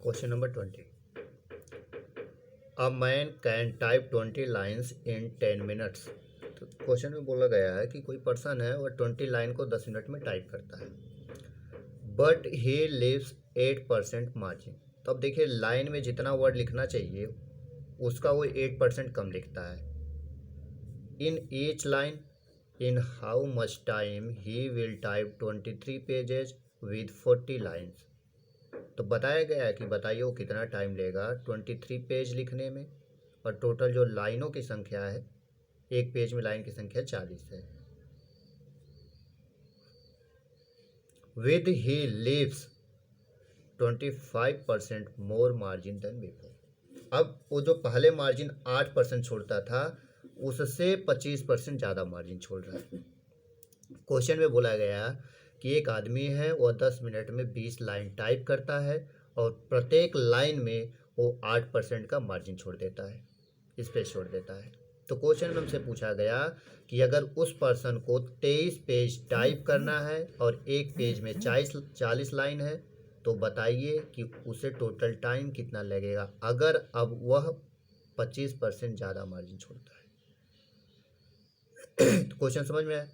Question number 20। A man can type 20 lines in 10 minutes. तो question में बोला गया है कि कोई पर्सन है और 20 लाइन को 10 मिनट में टाइप करता है, बट ही लिव्स 8% मार्जिन। तो अब देखिए, लाइन में जितना वर्ड लिखना चाहिए उसका वो 8% कम लिखता है। In each line, in how much time he will type 23 pages with 40 lines. तो बताया गया है कि बताइए वो कितना टाइम लेगा 23 पेज लिखने में, और टोटल जो लाइनों की संख्या है, एक पेज में लाइन की संख्या 40 है। With he leaves 25% more margin than before. अब वो जो पहले मार्जिन 8% छोड़ता था, उससे 25% ज़्यादा मार्जिन छोड़ रहा है। क्वेश्चन में बोला गया कि एक आदमी है, वह 10 मिनट में 20 लाइन टाइप करता है और प्रत्येक लाइन में वो 8% का मार्जिन छोड़ देता है, स्पेस छोड़ देता है। तो क्वेश्चन में हमसे पूछा गया कि अगर उस पर्सन को 23 पेज टाइप करना है और एक पेज में 40 लाइन है, तो बताइए कि उसे टोटल टाइम कितना लगेगा अगर अब वह 25% ज़्यादा मार्जिन छोड़ता है। तो क्वेश्चन समझ में आया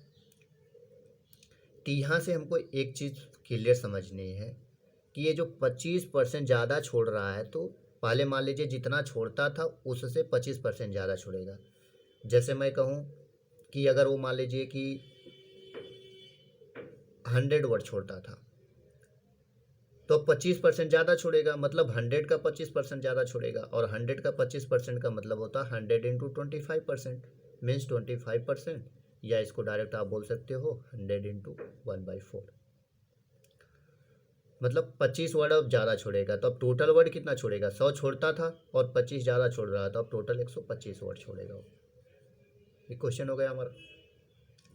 कि यहाँ से हमको एक चीज़ क्लियर समझनी है कि ये जो 25% ज़्यादा छोड़ रहा है, तो पहले मान लीजिए जितना छोड़ता था उससे 25% ज़्यादा छोड़ेगा। जैसे मैं कहूँ कि अगर वो मान लीजिए कि 100 वर्ड छोड़ता था, तो 25% ज़्यादा छोड़ेगा, मतलब 100 का 25% ज़्यादा छोड़ेगा, और 100 का 25% का मतलब होता है 100 इंटू 25%, मीन्स 25%, या इसको डायरेक्ट आप बोल सकते हो 100 इंटू 1/4, मतलब 25 वर्ड अब ज़्यादा छोड़ेगा। तो अब टोटल वर्ड कितना छोड़ेगा, 100 छोड़ता था और 25 ज़्यादा छोड़ रहा था, अब टोटल 125 वर्ड छोड़ेगा। ये क्वेश्चन हो गया हमारा।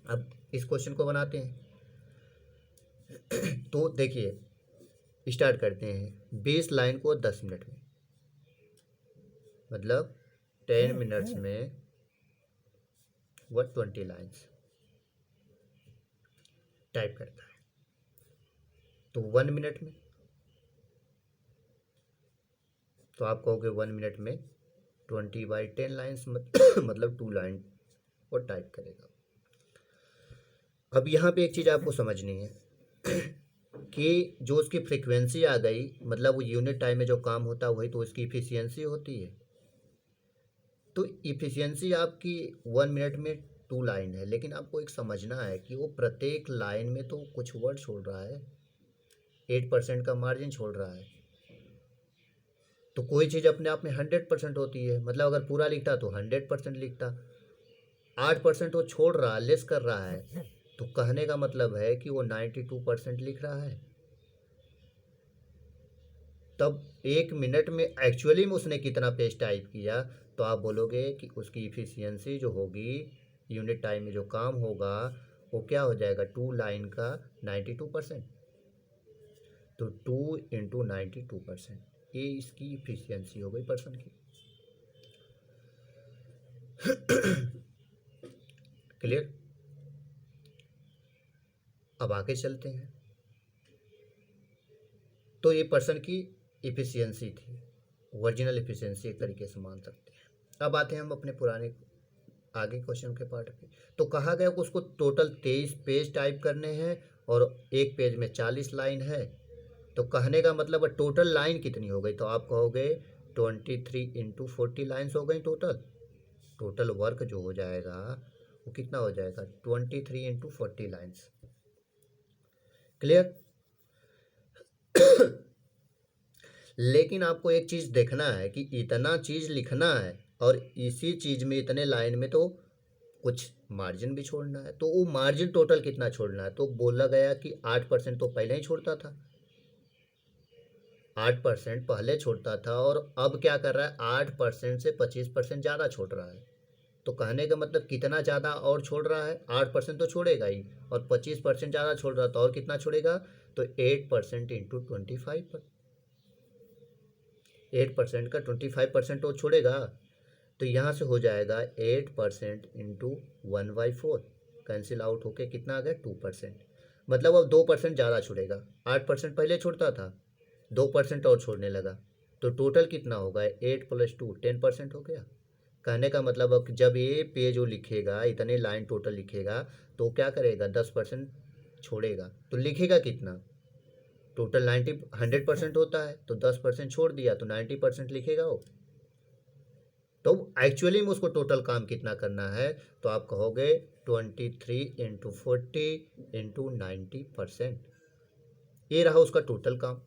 अब इस क्वेश्चन को बनाते हैं। तो देखिए, स्टार्ट करते हैं। 20 लाइन को 10 मिनट में, मतलब 10 मिनट्स में वह 20 लाइन्स टाइप करता है। तो 1 मिनट में, तो आप कहोगे 1 मिनट में 20/10 लाइन्स मतलब 2 लाइन वो टाइप करेगा। अब यहाँ पे एक चीज़ आपको समझनी है कि जो उसकी फ्रीक्वेंसी आ गई, मतलब वो यूनिट टाइम में जो काम होता है वही तो उसकी इफ़िशियंसी होती है। तो इफ़िशियंसी आपकी 1 मिनट में 2 लाइन है, लेकिन आपको एक समझना है कि वो प्रत्येक लाइन में तो कुछ वर्ड छोड़ रहा है, 8% का मार्जिन छोड़ रहा है। तो कोई चीज़ अपने आप में 100% होती है, मतलब अगर पूरा लिखता तो 100% लिखता, 8% वो छोड़ रहा है, लेस कर रहा है, तो कहने का मतलब है कि वो 92% लिख रहा है। तब 1 मिनट में एक्चुअली में उसने कितना पेज टाइप किया, तो आप बोलोगे कि उसकी इफ़िशियंसी जो होगी, यूनिट टाइम में जो काम होगा, वो क्या हो जाएगा, 2 लाइन का 92%। तो 2 इंटू 92%, ये इसकी इफ़िशियंसी हो गई पर्सन की। क्लियर। अब आगे चलते हैं। तो ये पर्सन की इफ़िशियंसी थी, ओरिजिनल इफ़िशियंसी एक तरीके से मान सकते हैं। अब आते हैं हम अपने पुराने आगे क्वेश्चन के पार्ट पे। तो कहा गया कि उसको टोटल 23 पेज टाइप करने हैं और एक पेज में 40 लाइन है। तो कहने का मतलब टोटल लाइन कितनी हो गई, तो आप कहोगे 23 इंटू 40 लाइन्स हो गई टोटल। टोटल वर्क जो हो जाएगा वो कितना हो जाएगा, 23 इंटू 40 लाइन्स। क्लियर। लेकिन आपको एक चीज़ देखना है कि इतना चीज़ लिखना है और इसी चीज़ में इतने लाइन में तो कुछ मार्जिन भी छोड़ना है। तो वो मार्जिन टोटल कितना छोड़ना है, तो बोला गया कि 8% तो पहले ही छोड़ता था, 8% पहले छोड़ता था, और अब क्या कर रहा है, 8% से 25% ज़्यादा छोड़ रहा है। तो कहने का मतलब कितना ज़्यादा और छोड़ रहा है, 8% तो छोड़ेगा ही, और 25% ज़्यादा छोड़ रहा था, और कितना छोड़ेगा, तो 8% इंटू 25, 8% का 25% तो छोड़ेगा। तो यहाँ से हो जाएगा 8% इंटू 1/4, कैंसिल आउट होके कितना आ गया, 2%। मतलब अब 2% ज़्यादा छोड़ेगा, 8% पहले छोड़ता था, 2% और छोड़ने लगा, तो टोटल कितना होगा, 8 + 2 10% हो गया। कहने का मतलब अब जब ये पेज वो लिखेगा, इतने लाइन टोटल लिखेगा, तो क्या करेगा, 10% छोड़ेगा, तो लिखेगा कितना, टोटल 100% होता है, तो 10% छोड़ दिया तो 90% लिखेगा वो। तो एक्चुअली में उसको टोटल काम कितना करना है, तो आप कहोगे 23 × 40 × 90%, ये रहा उसका टोटल काम।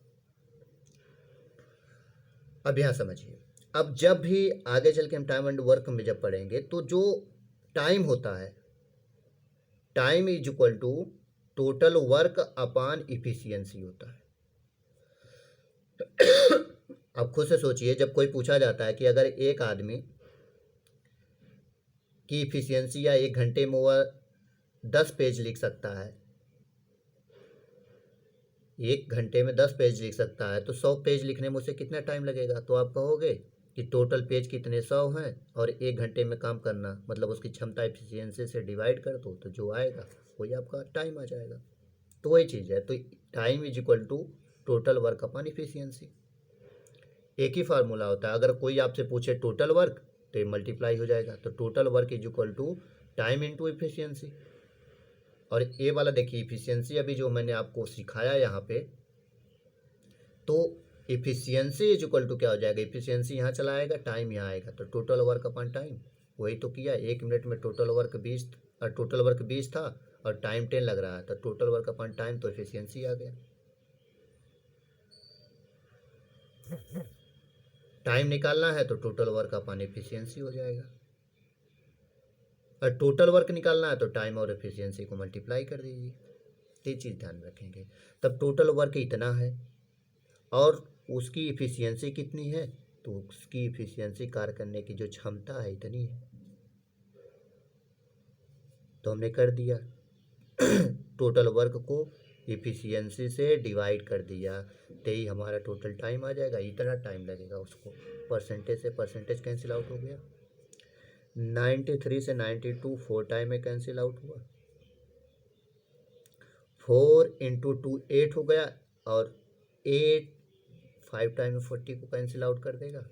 अब यहाँ समझिए, अब जब भी आगे चल के हम टाइम एंड वर्क में जब पढ़ेंगे, तो जो टाइम होता है, time is equal to total work upon efficiency होता है। अब खुद से सोचिए, जब कोई पूछा जाता है कि अगर एक आदमी की इफिशियंसी या 1 घंटे में वह 10 पेज लिख सकता है, 1 घंटे में 10 पेज लिख सकता है, तो 100 पेज लिखने में उसे कितना टाइम लगेगा, तो आप कहोगे कि टोटल पेज कितने 100 हैं, और 1 घंटे में काम करना, मतलब उसकी क्षमता इफिशियंसी से डिवाइड कर दो, तो जो आएगा वही आपका टाइम आ जाएगा। तो वही चीज़ है, तो time is equal to total work upon efficiency. एक ही फार्मूला होता है, अगर कोई आपसे पूछे टोटल वर्क, तो ये मल्टीप्लाई हो जाएगा, तो total work is equal to time into efficiency. और ये वाला देखिए, इफिशियंसी अभी जो मैंने आपको सिखाया यहाँ पे, तो इफिशियंसी इज इक्वल टू क्या हो जाएगा, इफिशियंसी यहाँ चला आएगा, टाइम यहाँ आएगा, तो टोटल वर्क अपॉन टाइम, वही तो किया। 1 मिनट में टोटल वर्क 20 था, और टाइम 10 लग रहा है, तो टोटल वर्क अपॉन टाइम, तो इफिशियंसी आ गया। टाइम निकालना है तो टोटल वर्क अपॉन एफिशिएंसी हो जाएगा, और टोटल वर्क निकालना है तो टाइम और एफिशिएंसी को मल्टीप्लाई कर दीजिए। ये चीज़ ध्यान रखेंगे। तब टोटल वर्क इतना है और उसकी इफिशियंसी कितनी है, तो उसकी इफिशियंसी कार्य करने की जो क्षमता है इतनी है, तो हमने कर दिया। टोटल वर्क को इफिशियंसी से डिवाइड कर दिया, तो ही हमारा टोटल टाइम आ जाएगा, इतना टाइम लगेगा उसको। परसेंटेज से परसेंटेज कैंसिल आउट हो गया, 93 से 92 4 टाइम में कैंसिल आउट हुआ, 4 × 2 8 हो गया, और 8 5 टाइम में 40 को कैंसिल आउट कर देगा,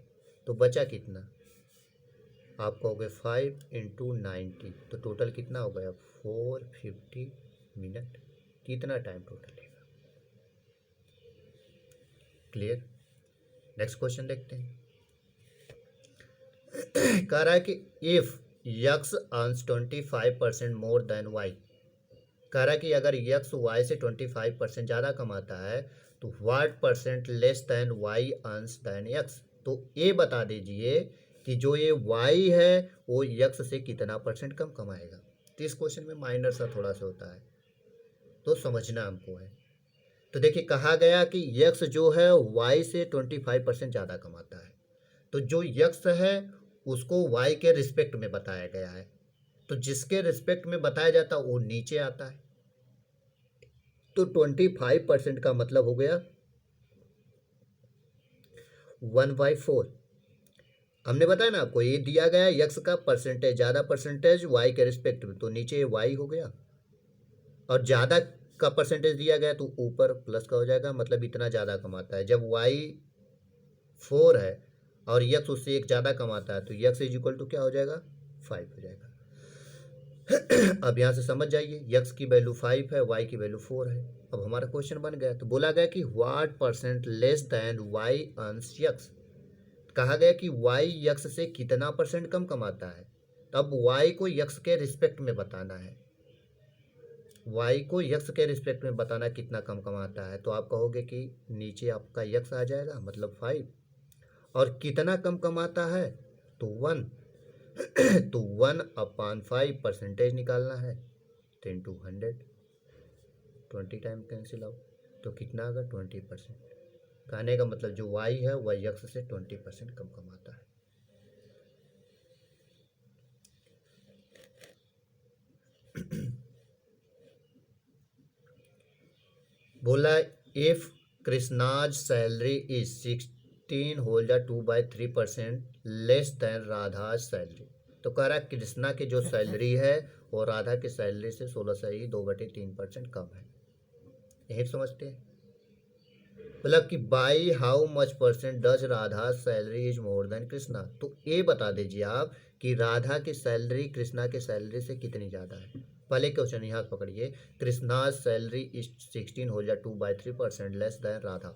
तो बचा कितना, आप कहोगे 5 × 90, तो टोटल कितना हो गया, 450 मिनट। कितना टाइम टोटल लेगा। क्लियर। नेक्स्ट क्वेश्चन देखते हैं। कह रहा है कि if X earns 25% more than Y, कह रहा है कि अगर यक्स वाई से 25% ज़्यादा कमाता है, तो what percent less than Y earns than X. तो ये बता दीजिए कि जो ये वाई है वो यक्स से कितना परसेंट कम कमाएगा। तो इस क्वेश्चन में माइनर सा थोड़ा सा होता है, तो समझना हमको है। तो देखिए, कहा गया कि यक्स जो है वाई से 25% ज़्यादा कमाता है, तो जो यक्स है उसको वाई के रिस्पेक्ट में बताया गया है, तो जिसके रिस्पेक्ट में बताया जाता है वो नीचे आता है। तो 25% का मतलब हो गया 1/4। हमने बताया ना आपको, ये दिया गया यक्स का परसेंटेज, ज़्यादा परसेंटेज वाई के रिस्पेक्ट में, तो नीचे वाई हो गया, और ज़्यादा का परसेंटेज दिया गया तो ऊपर प्लस का हो जाएगा, मतलब इतना ज़्यादा कमाता है। जब वाई 4 है और यक्स उससे एक ज़्यादा कमाता है, तो यक्स इज इक्वल टू क्या हो जाएगा, 5 हो जाएगा। अब यहाँ से समझ जाइए, यक्स की वैल्यू 5 है, वाई की वैल्यू 4 है। अब हमारा क्वेश्चन बन गया, तो बोला गया कि what percent less than Y earns X. कहा गया कि वाई यक्स से कितना परसेंट कम कमाता है, तब वाई को यक्स के रिस्पेक्ट में बताना है। वाई को यक्स के रिस्पेक्ट में बताना कितना कम कमाता है, तो आप कहोगे कि नीचे आपका यक्स आ जाएगा, मतलब 5, और कितना कम कमाता है, तो 1, तो 1/5 परसेंटेज निकालना है, 10 to 100, 20 टाइम कैंसिल आउट, तो कितना आएगा, 20%। कहने का मतलब जो वाई है वह यक्स से 20% कम कमाता है। बोला इफ कृष्णाज सैलरी इज 16 होल जा 2/3% लेस देन राधा सैलरी। तो कह रहा है कृष्णा की जो सैलरी है वो राधा की सैलरी से 16 से ही 2/3% कम है। यही समझते हैं। मतलब कि by how much percent does Radha salary is more than Krishna. तो ये बता दीजिए आप कि राधा की सैलरी कृष्णा की सैलरी से कितनी ज़्यादा है। पहले क्वेश्चन यहाँ पकड़िए, कृष्णा सैलरी इज 16 हो जाए 2/3% लेस देन राधा।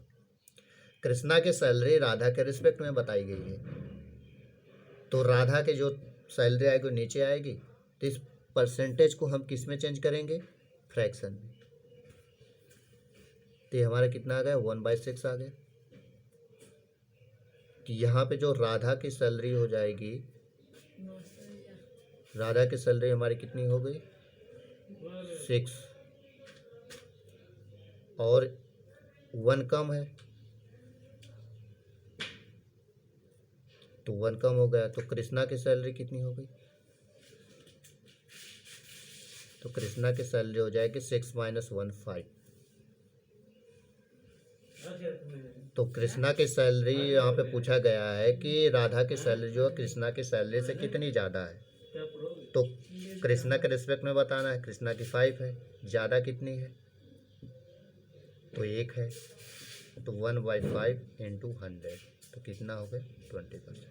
कृष्णा की सैलरी राधा के रिस्पेक्ट में बताई गई है, तो राधा के जो सैलरी आएगी वो नीचे आएगी, तो इस परसेंटेज को हम किस में चेंज करेंगे, फ्रैक्शन में। तो ये हमारा कितना आ गया, 1/6 आ गया। कि यहाँ पे जो राधा की सैलरी हो जाएगी, राधा की सैलरी हमारी कितनी हो गई 6, और 1 कम है तो 1 कम हो गया, तो कृष्णा की सैलरी कितनी हो गई, तो कृष्णा की सैलरी हो जाएगी 6 - 1 5। तो कृष्णा की सैलरी यहाँ पे पूछा गया है कि राधा की सैलरी जो है कृष्णा की सैलरी से कितनी ज़्यादा है, तो कृष्णा के रिस्पेक्ट में बताना है। कृष्णा की 5 है, ज़्यादा कितनी है, तो 1 है, तो 1/5 × 100, तो कितना हो गया 20%।